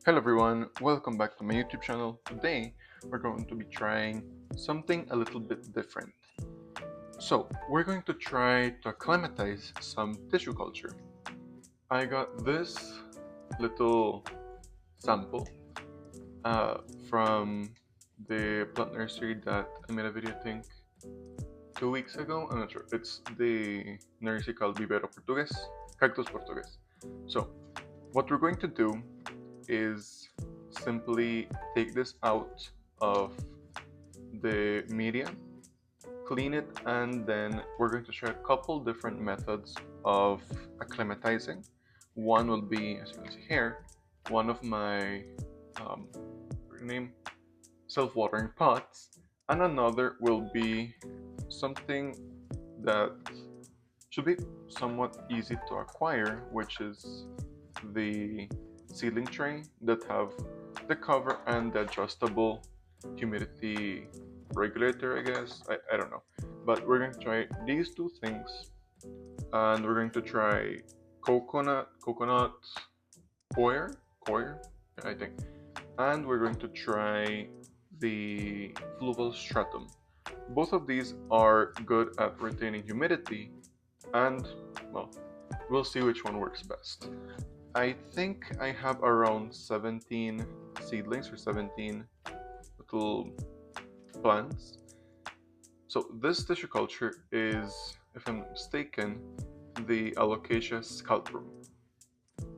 Hello everyone, welcome back to my YouTube channel. Today we're going to be trying something a little bit different. So we're going to try to acclimatize some tissue culture. I got this little sample from the plant nursery that I made a video, I think 2 weeks ago. I'm not sure. It's the nursery called Vivero Portugués, Cactus Portugués. So what we're going to do is simply take this out of the media, clean it, and then we're going to try a couple different methods of acclimatizing. One will be, as you can see here, one of my name self-watering pots, and another will be something that should be somewhat easy to acquire, which is the seedling tray that have the cover and the adjustable humidity regulator, I guess. I don't know. But we're going to try these two things, and we're going to try coconut coir, I think. And we're going to try the Fluval Stratum. Both of these are good at retaining humidity, and well, we'll see which one works best. I think I have around 17 seedlings or 17 little plants. So this tissue culture is, if I'm not mistaken, the Alocasia Scalprum.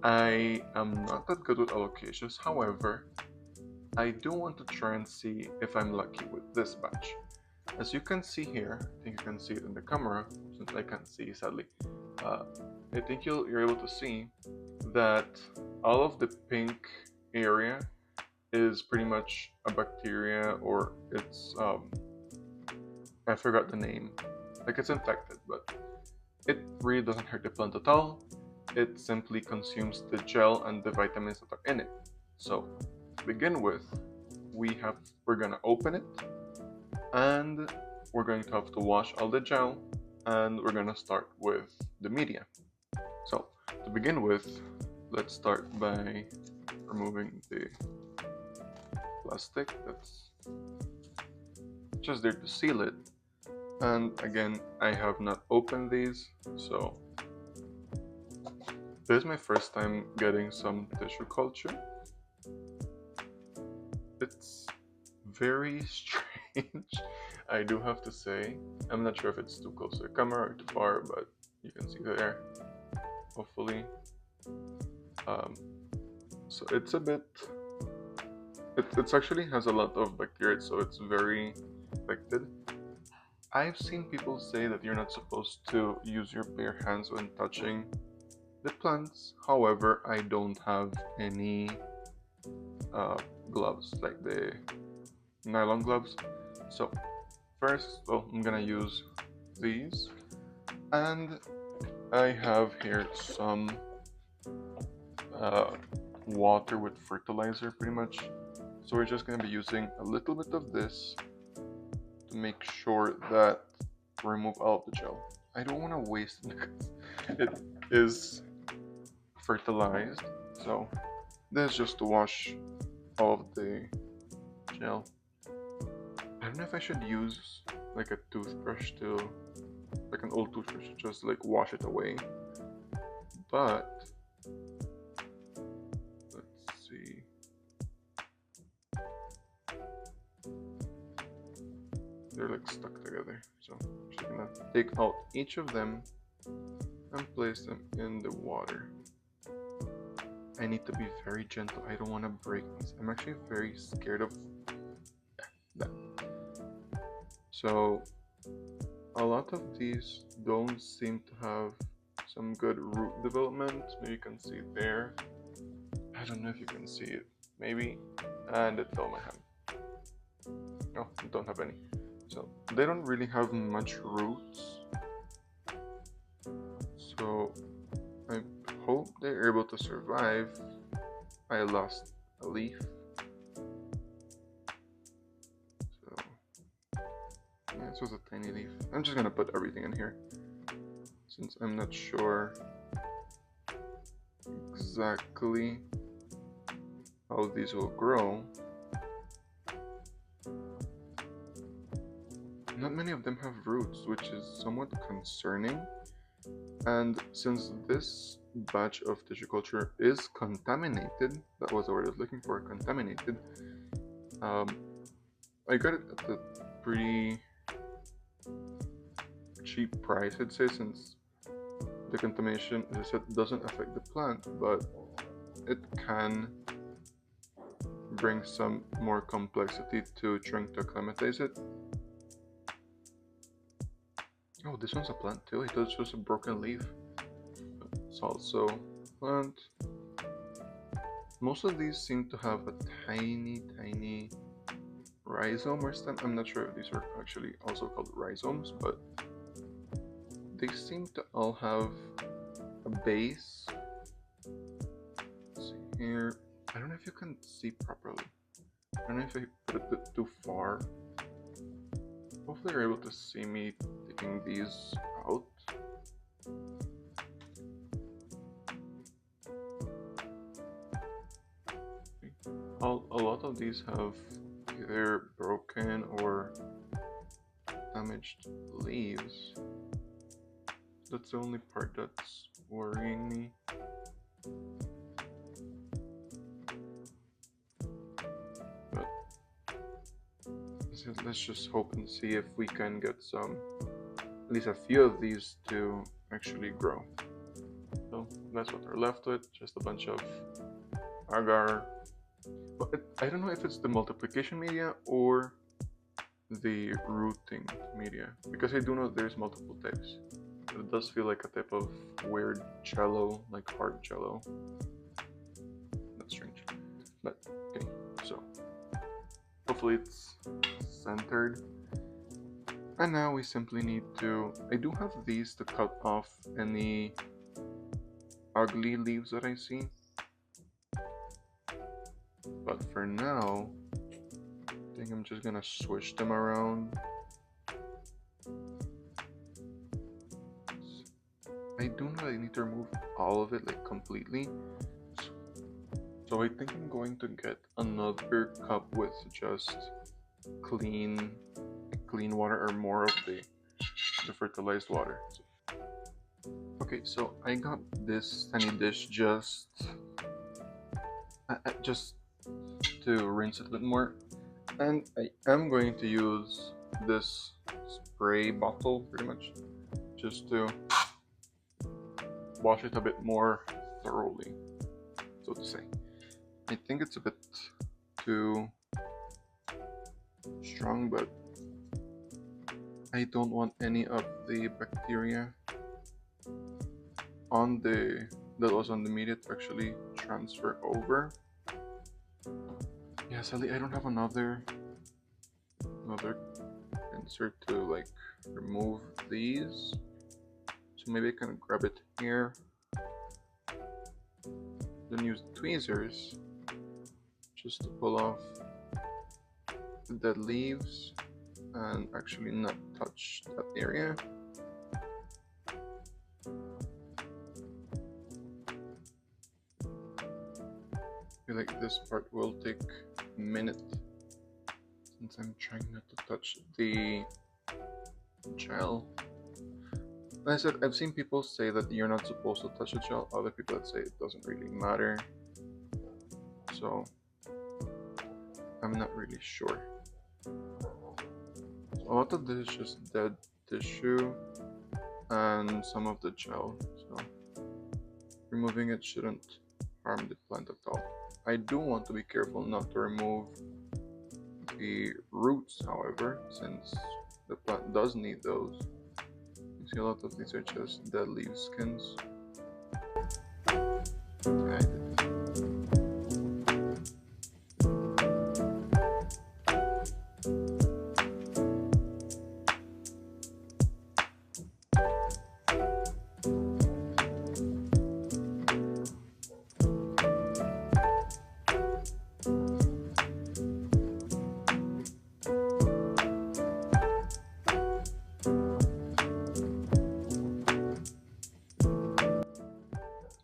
I am not that good with Alocasias, however, I do want to try and see if I'm lucky with this batch. As you can see here, I think you can see it in the camera, since I can't see sadly. I think you're able to see that all of the pink area is pretty much a bacteria, or it's I forgot the name, like it's infected, but it really doesn't hurt the plant at all. It simply consumes the gel and the vitamins that are in it. So to begin with, we're gonna open it, and we're going to have to wash all the gel, and we're gonna start with the media. So to begin with, let's start by removing the plastic that's just there to seal it. And again, I have not opened these, so this is my first time getting some tissue culture. It's very strange, I do have to say. I'm not sure if it's too close to the camera or too far, but you can see there, hopefully. So it's a bit, it actually has a lot of bacteria, so it's very affected. I've seen people say that you're not supposed to use your bare hands when touching the plants. However, I don't have any gloves, like the nylon gloves. So first, I'm gonna use these, and I have here some water with fertilizer, pretty much. So we're just gonna be using a little bit of this to make sure that we remove all of the gel. I don't want to waste it because it is fertilized. So this is just to wash all of the gel. I don't know if I should use like a toothbrush to, like an old toothbrush, to just like wash it away. But let's see. They're like stuck together. So I'm just gonna take out each of them and place them in the water. I need to be very gentle. I don't want to break these. I'm actually very scared of that. So a lot of these don't seem to have some good root development. Maybe you can see it there. I don't know if you can see it. Maybe. And it fell in my hand. No, I don't have any. So they don't really have much roots. So I hope they're able to survive. I lost a leaf. So yeah, this was a tiny leaf. I'm just gonna put everything in here, since I'm not sure exactly how these will grow. Not many of them have roots, which is somewhat concerning. And since this batch of tissue culture is contaminated, that was the word I was looking for, contaminated, I got it at a pretty cheap price, I'd say, since the contamination, as I said, doesn't affect the plant, but it can bring some more complexity to trying to acclimatize it. Oh, this one's a plant too. I thought it was a broken leaf. It's also a plant. Most of these seem to have a tiny rhizome or stem. I'm not sure if these are actually also called rhizomes, but they seem to all have a base. Let's see here. I don't know if you can see properly. I don't know if I put it a bit too far. Hopefully you're able to see me taking these out. A lot of these have either broken or damaged leaves. That's the only part that's worrying me. But let's just hope and see if we can get some, at least a few of these to actually grow. So that's what we're left with, just a bunch of agar. But I don't know if it's the multiplication media or the rooting media, because I do know there's multiple types. It does feel like a type of weird cello, like hard cello. That's strange. But okay, so hopefully it's centered. And now we simply need to, I do have these to cut off any ugly leaves that I see. But for now, I think I'm just gonna switch them around. I do know I need to remove all of it, like completely. So I think I'm going to get another cup with just clean water, or more of the fertilized water. Okay, so I got this tiny dish just to rinse it a bit more, and I am going to use this spray bottle pretty much just to wash it a bit more thoroughly, so to say. I think it's a bit too strong, but I don't want any of the bacteria that was on the media to actually transfer over. Yeah, sadly I don't have another insert to like remove these, so maybe I can grab it here, then use tweezers just to pull off the dead leaves and actually not touch that area. I feel like this part will take a minute since I'm trying not to touch the gel. Like I said, I've seen people say that you're not supposed to touch the gel, other people that say it doesn't really matter. So I'm not really sure. A lot of this is just dead tissue and some of the gel, so removing it shouldn't harm the plant at all. I do want to be careful not to remove the roots, however, since the plant does need those. You see a lot of these are just dead leaf skins.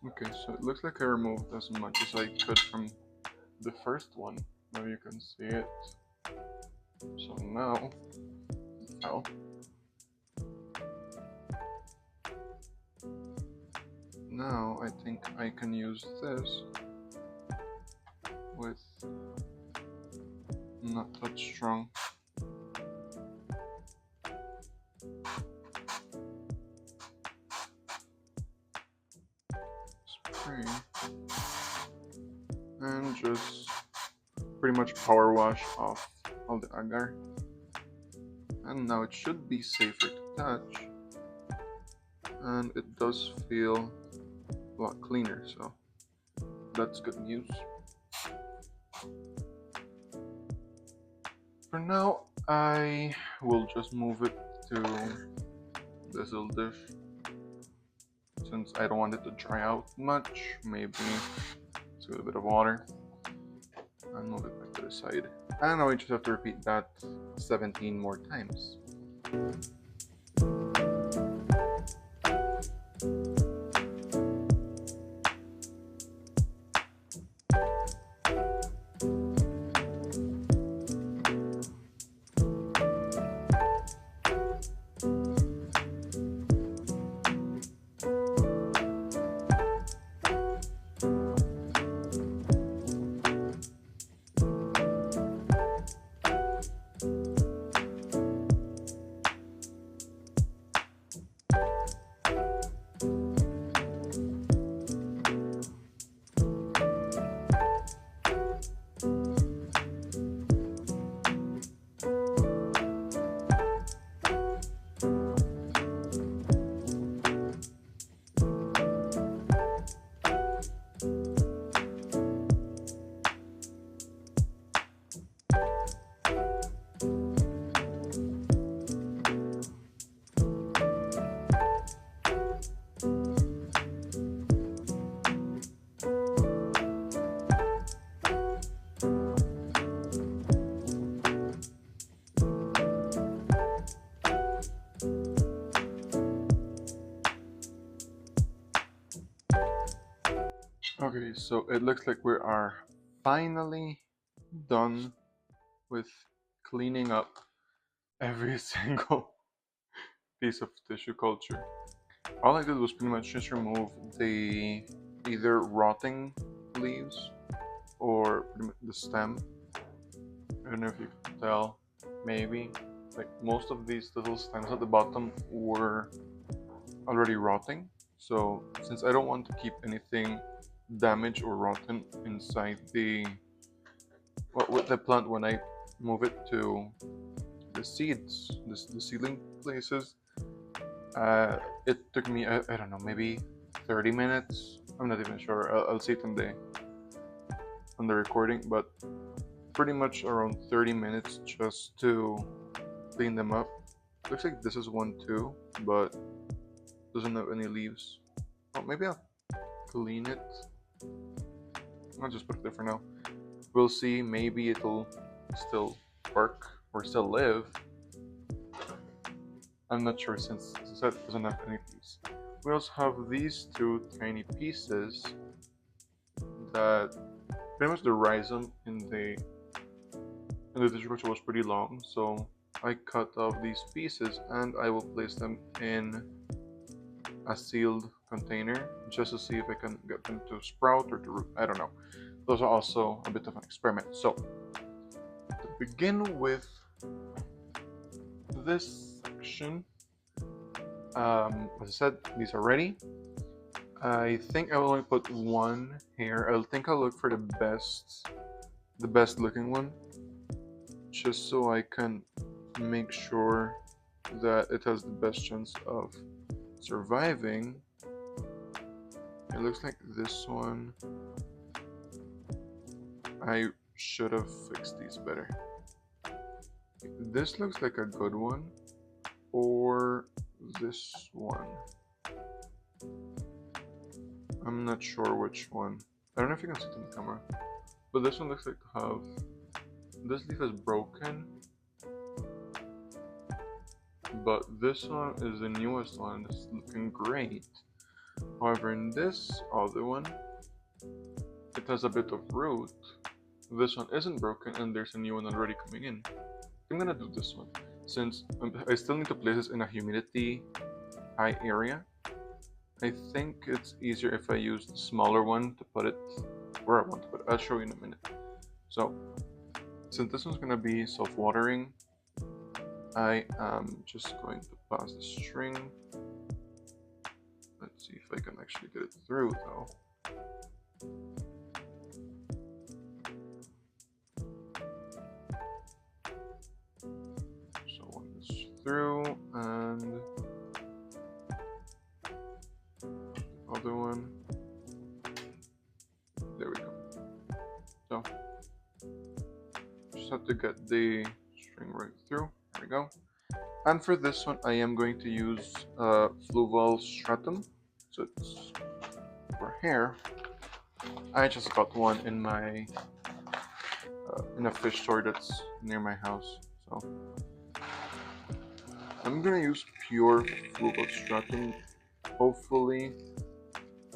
Okay, so it looks like I removed as much as I could from the first one. Maybe you can see it. So now, oh, now I think I can use this with not that strong. Spray and just pretty much power wash off all the agar. And now it should be safer to touch, and it does feel a lot cleaner, so that's good news. For now, I will just move it to this little dish since I don't want it to dry out much. Maybe let's give it a bit of water and move it back to the side. And now we just have to repeat that 17 more times. Okay, so it looks like we are finally done with cleaning up every single piece of tissue culture. All I did was pretty much just remove the either rotting leaves or pretty much the stem. I don't know if you can tell, maybe. Like most of these little stems at the bottom were already rotting. So since I don't want to keep anything damaged or rotten inside with the plant when I move it to the seeds, the seedling places, it took me I don't know, maybe 30 minutes. I'm not even sure. I'll see it on the recording, but pretty much around 30 minutes just to clean them up. Looks like this is one too, but doesn't have any leaves. Oh, maybe I'll clean it. I'll just put it there for now. We'll see, maybe it'll still work or still live. I'm not sure since, as I said, it doesn't have any leaves. We also have these two tiny pieces that pretty much the rhizome in the tissue culture was pretty long, so I cut off these pieces and I will place them in a sealed container just to see if I can get them to sprout or to root. I don't know. Those are also a bit of an experiment. So to begin with this section, as I said, these are ready. I think I will only put one here. I'll look for the best looking one, just so I can make sure that it has the best chance of surviving. It looks like this one. I should have fixed these better. This looks like a good one, or this one. I'm not sure which one. I don't know if you can see it in the camera, but this one looks like to have, this leaf is broken, but this one is the newest one. It's looking great. However, in this other one, it has a bit of root, this one isn't broken and there's a new one already coming in. I'm gonna do this one since I still need to place this in a humidity high area. I think it's easier if I use the smaller one to put it where I want to put it. I'll show you in a minute. So since this one's gonna be self-watering, I am just going to pass the string. Let's see if I can actually get it through though. So one is through and the other one. There we go. So just have to get the string right through. There we go. And for this one, I am going to use Fluval Stratum. So it's for hair. I just got one in my in a fish store that's near my house. So I'm gonna use pure Fluval Stratum. Hopefully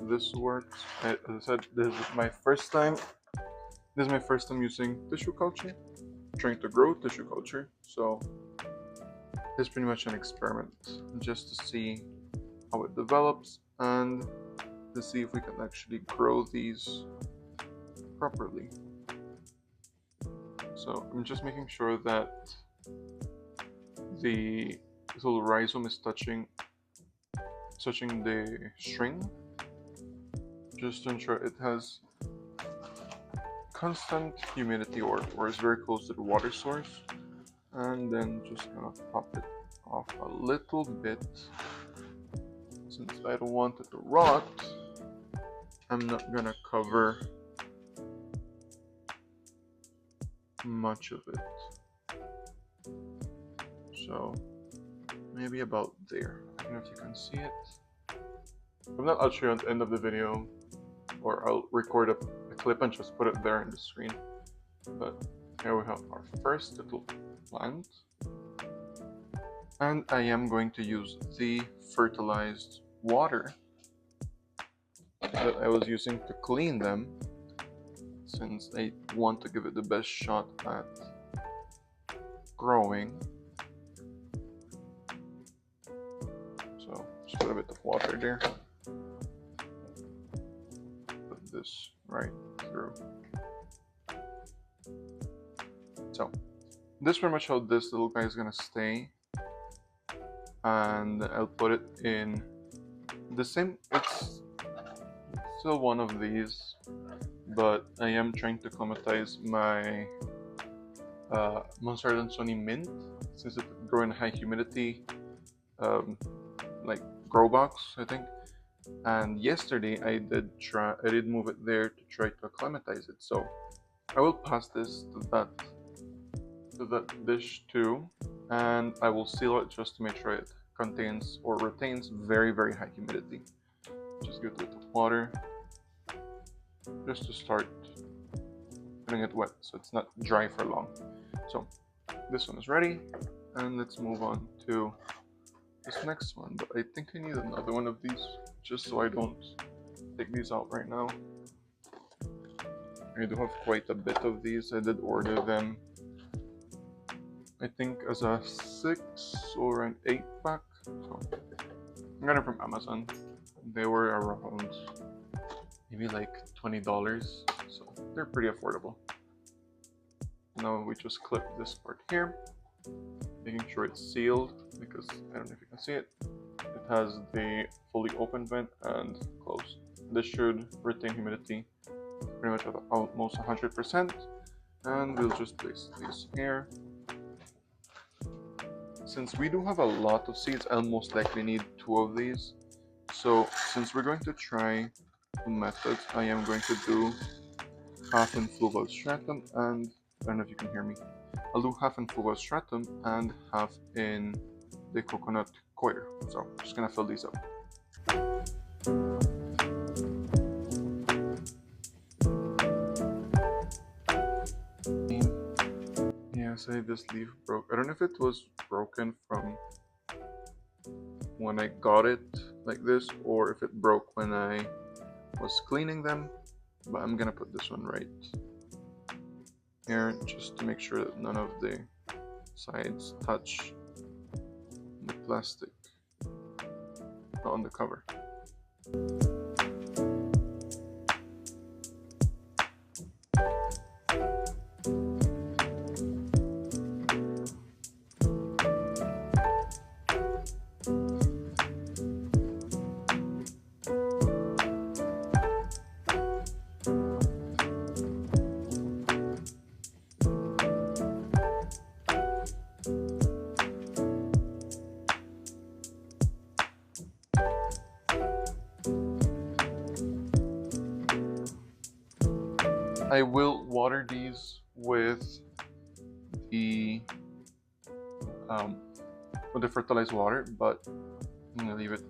this works. As I said, this is my first time. This is my first time using tissue culture, trying to grow tissue culture. So it's pretty much an experiment, just to see how it develops and to see if we can actually grow these properly. So I'm just making sure that the little rhizome is touching the string, just to ensure it has constant humidity or is very close to the water source. And then just gonna pop it off a little bit. Since I don't want it to rot, I'm not gonna cover much of it. So maybe about there. I don't know if you can see it. If not, I'll show you at the end of the video, or I'll record a clip and just put it there in the screen. But here we have our first little plant. And I am going to use the fertilized water that I was using to clean them, since I want to give it the best shot at growing. So just put a bit of water there. Put this right through. So this is pretty much how this little guy is gonna stay. And I'll put it in the same, it's still one of these, but I am trying to acclimatize my Monstera mint, since it grows in high humidity, like grow box, I think. And yesterday I did move it there to try to acclimatize it. So I will pass this to that dish too, and I will seal it just to make sure it contains or retains very, very high humidity. Just give it a bit of water just to start getting it wet so it's not dry for long. So this one is ready, and let's move on to this next one. But I think I need another one of these, just so I don't take these out right now. I do have quite a bit of these. I did order them, I think, as a 6 or an 8 pack. So I got them from Amazon. They were around maybe like $20, so they're pretty affordable. Now we just clip this part here, making sure it's sealed, because I don't know if you can see it. It has the fully open vent and closed. This should retain humidity pretty much at almost 100%. And we'll just place these here. Since we do have a lot of seeds, I'll most likely need 2 of these. So since we're going to try the methods, I am going to do half in Fluval Stratum, and I don't know if you can hear me. I'll do half in Fluval Stratum and half in the coconut coir. So I'm just gonna fill these up. Yeah, say this leaf broke. I don't know if it was broken from when I got it like this, or if it broke when I was cleaning them, but I'm gonna put this one right here just to make sure that none of the sides touch the plastic on the cover. I will water these with the fertilized water, but I'm gonna leave it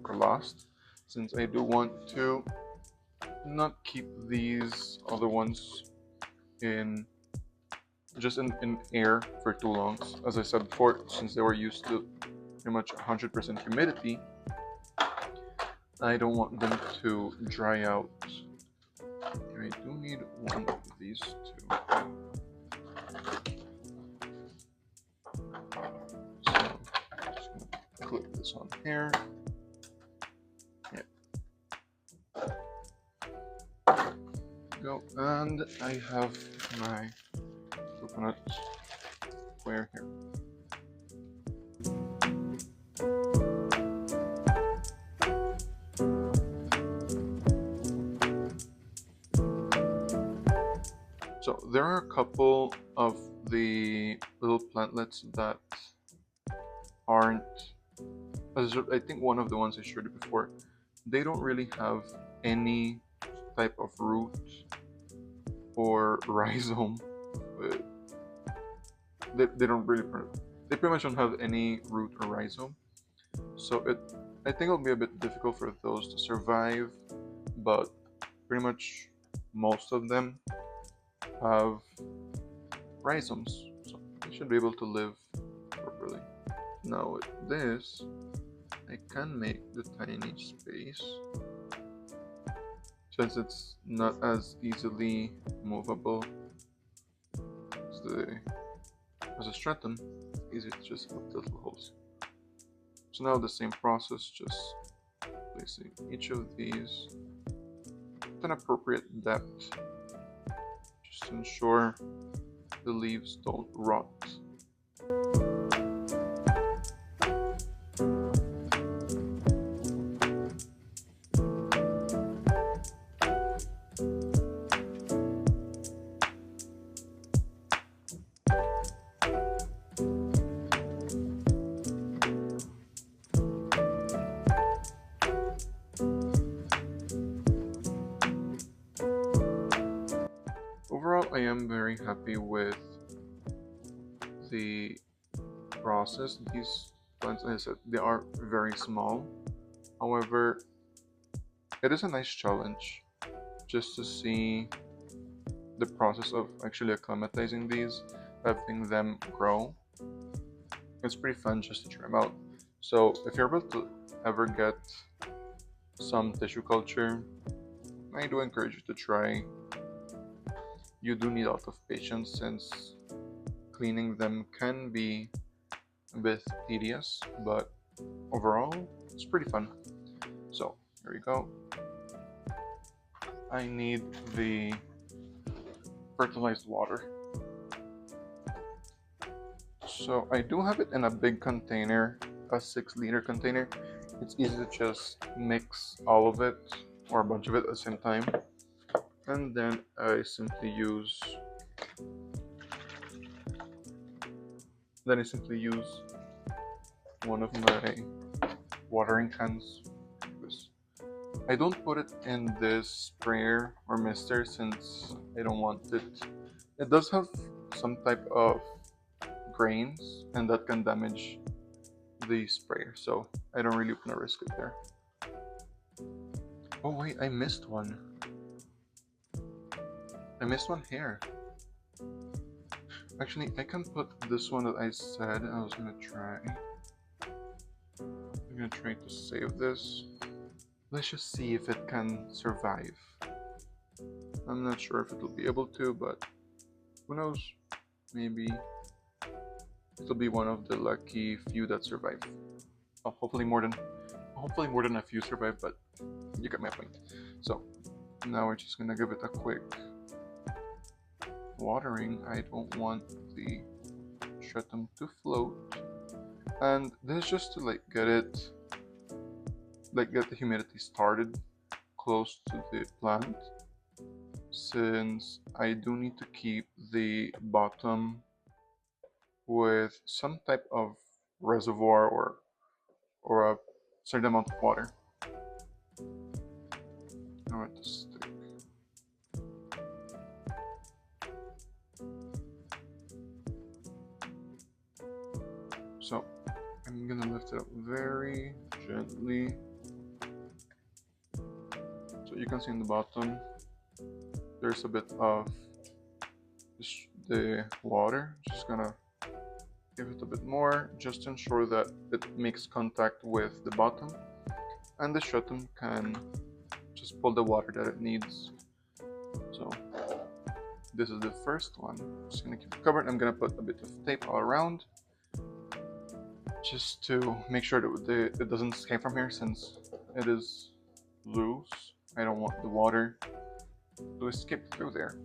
for last since I do want to not keep these other ones in in air for too long. As I said before, since they were used to pretty much 100% humidity, I don't want them to dry out. I do need one of these two. So I'm just gonna clip this on here. Yeah. Go, and I have my coconut coir here. So there are a couple of the little plantlets that aren't, I think one of the ones I showed you before, they don't really have any type of root or rhizome. They don't really, they pretty much don't have any root or rhizome. So I think it'll be a bit difficult for those to survive, but pretty much most of them have rhizomes, so they should be able to live properly. Now with this, I can make the tiny space, since it's not as easily movable as a stratum. Easy to just put the little holes. So now the same process, just placing each of these at an appropriate depth, just to ensure the leaves don't rot. Overall, I am very happy with the process. These plants, as I said, they are very small. However, it is a nice challenge just to see the process of actually acclimatizing these, having them grow. It's pretty fun just to try them out. So if you're able to ever get some tissue culture, I do encourage you to try. You do need a lot of patience since cleaning them can be a bit tedious, but overall it's pretty fun. So here we go. I need the fertilized water. So I do have it in a big container, a 6-liter container. It's easy to just mix all of it or a bunch of it at the same time, and then I simply use one of my watering cans. I don't put it in this sprayer or mister since I don't want it. It does have some type of grains and that can damage the sprayer, so I don't really want to risk it there. Oh wait, I missed one. I missed one here. Actually, I can put this one that I said I was gonna try. I'm gonna try to save this. Let's just see if it can survive. I'm not sure if it will be able to, but Who knows? Maybe it'll be one of the lucky few that survive. Oh, hopefully more than a few survive, but you get my point. So now we're just gonna give it a quick watering. I don't want the stratum to float, and this is just to get the humidity started close to the plant, since I do need to keep the bottom with some type of reservoir or a certain amount of water. I want to stick. So I'm gonna lift it up very gently, so you can see in the bottom there's a bit of the water. Just gonna give it a bit more, just to ensure that it makes contact with the bottom, and the stratum can just pull the water that it needs. So this is the first one. Just gonna keep it covered. I'm gonna put a bit of tape all around, just to make sure that it doesn't escape from here, since it is loose. I don't want the water to escape through there.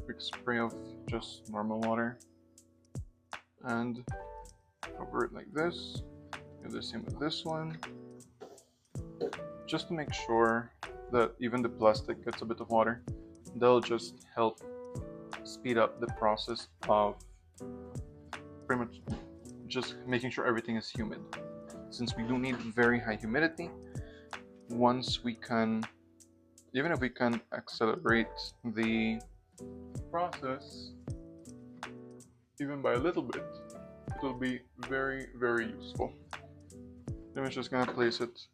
Quick spray of just normal water and cover it like this. Do the same with this one, just to make sure that even the plastic gets a bit of water. They'll just help speed up the process of pretty much just making sure everything is humid, since we do need very high humidity. Once we can, even if we can accelerate the process even by a little bit, it will be very, very useful. Then we're just gonna place it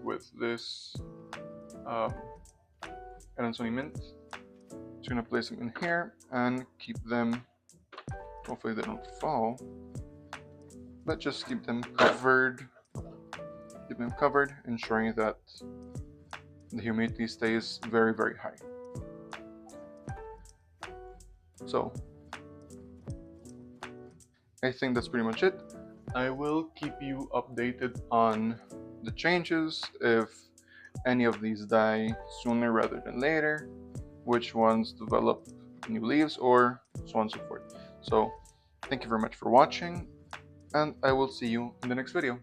with this Alocasia mint. Just gonna place them in here and keep them. Hopefully they don't fall, but just keep them covered. Keep them covered, ensuring that the humidity stays very, very high. So I think that's pretty much it. I will keep you updated on the changes, if any of these die sooner rather than later, which ones develop new leaves, or so on and so forth. So thank you very much for watching, and I will see you in the next video.